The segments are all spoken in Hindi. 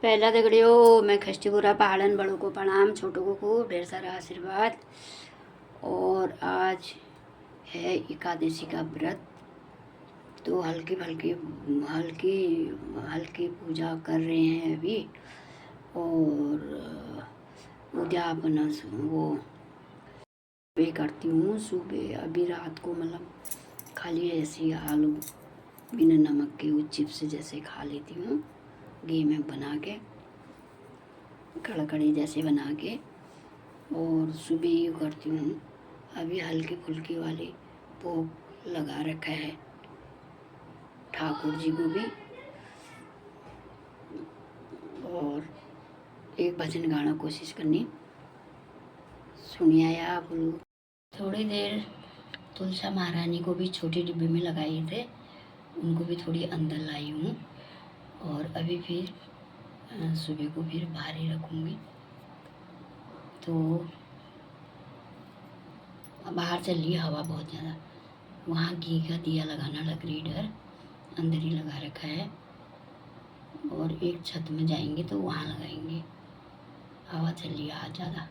पहला दगड़ियों मैं खष्टीपुरा पहाड़न बड़ों को प्रणाम, छोटों को खूब ढेर सारा आशीर्वाद। और आज है एकादशी का व्रत, तो हल्की हल्की हल्की हल्की पूजा कर रहे हैं अभी। और उद्यापन वो पे करती हूँ सुबह। अभी रात को मतलब खाली ऐसे ही आलू बिना नमक के वो चिप्स जैसे खा लेती हूँ, घी में बना के कड़कड़ी जैसे बना के। और सुबह ही करती हूँ। अभी हल्की फुल्की वाली भोग लगा रखा है ठाकुर जी को भी। और एक भजन गाना कोशिश करनी, सुनिए आप लोग। थोड़ी देर तुलसा महारानी को भी छोटी डिब्बे में लगाए थे, उनको भी थोड़ी अंदर लाई हूँ। और अभी फिर सुबह को फिर बाहर ही रखूँगी। तो बाहर चल रही हवा बहुत ज़्यादा। वहाँ घी का दिया लगाना लकड़ी डर अंदर ही लगा रखा है। और एक छत में जाएंगे तो वहाँ लगाएंगे। हवा चल रही है आज ज़्यादा।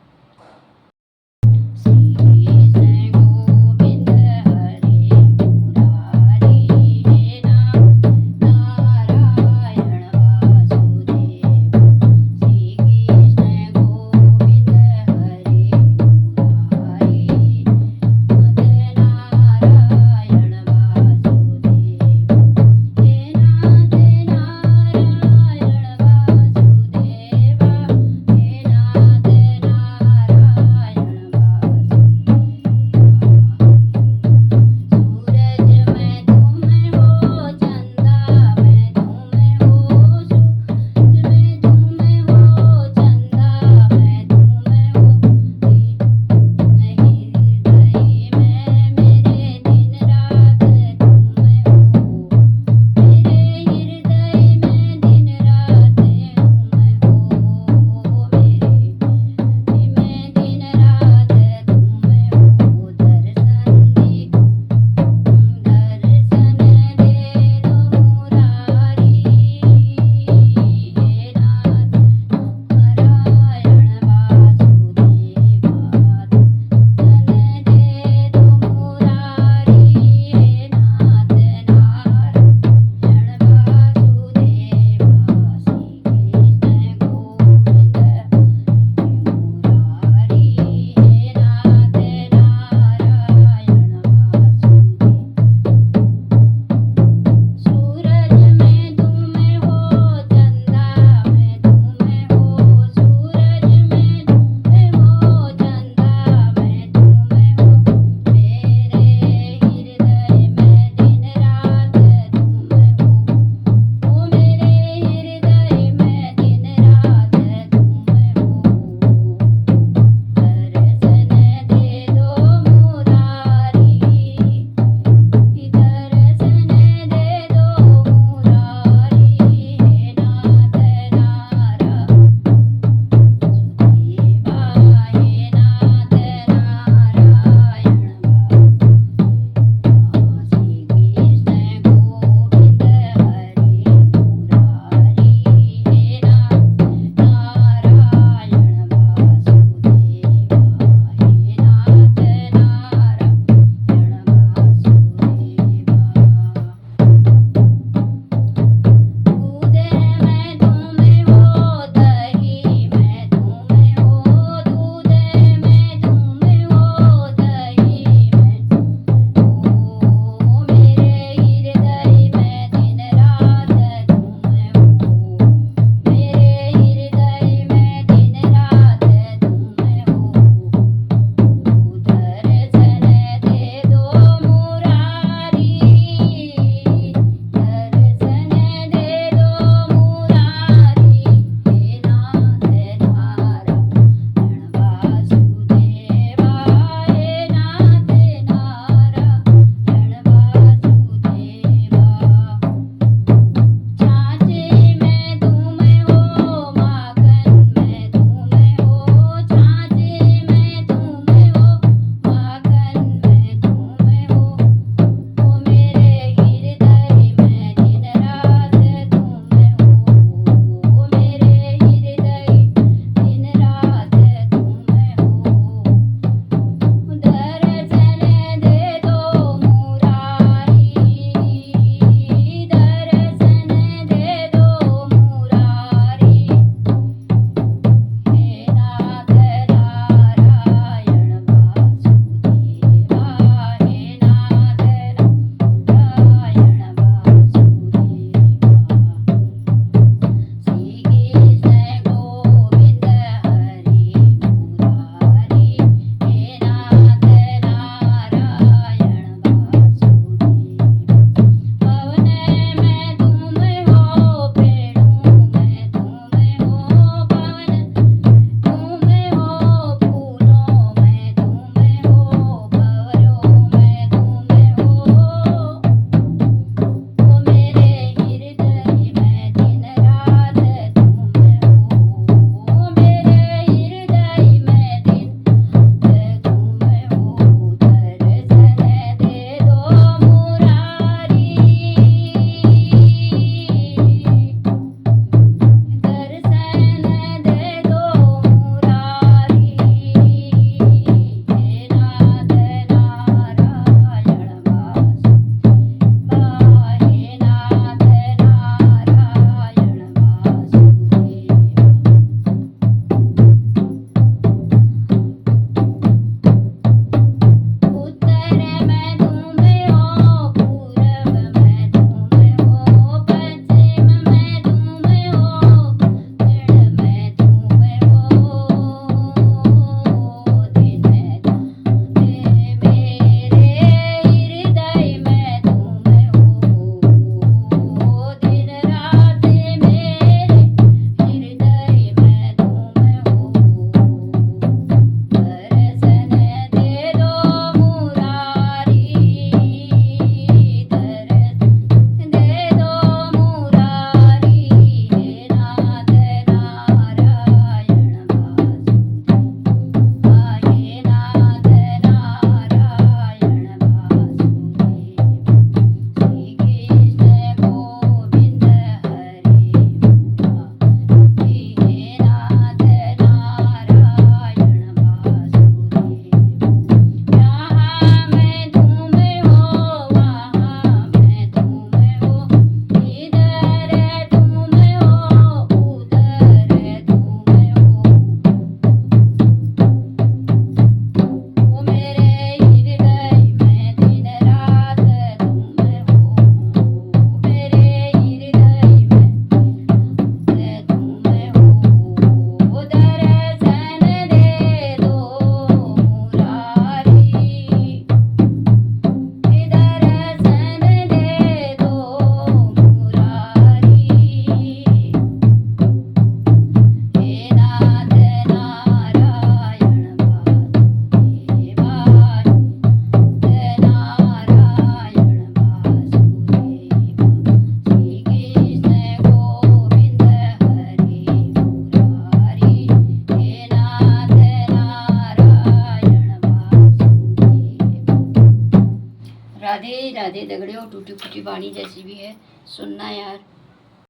दगड़े और टूटी फूटी वाणी जैसी भी है, सुनना यार।